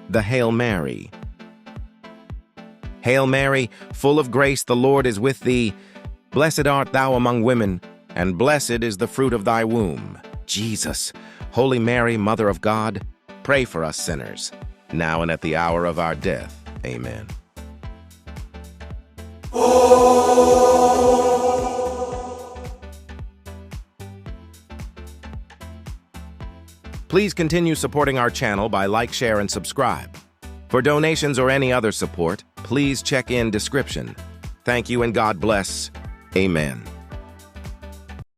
the Hail Mary. Hail Mary, full of grace, the Lord is with thee. Blessed art thou among women, and blessed is the fruit of thy womb, Jesus. Holy Mary, Mother of God, pray for us sinners, now and at the hour of our death. Amen. Please continue supporting our channel by like, share, and subscribe. For donations or any other support, please check in description. Thank you and God bless. Amen.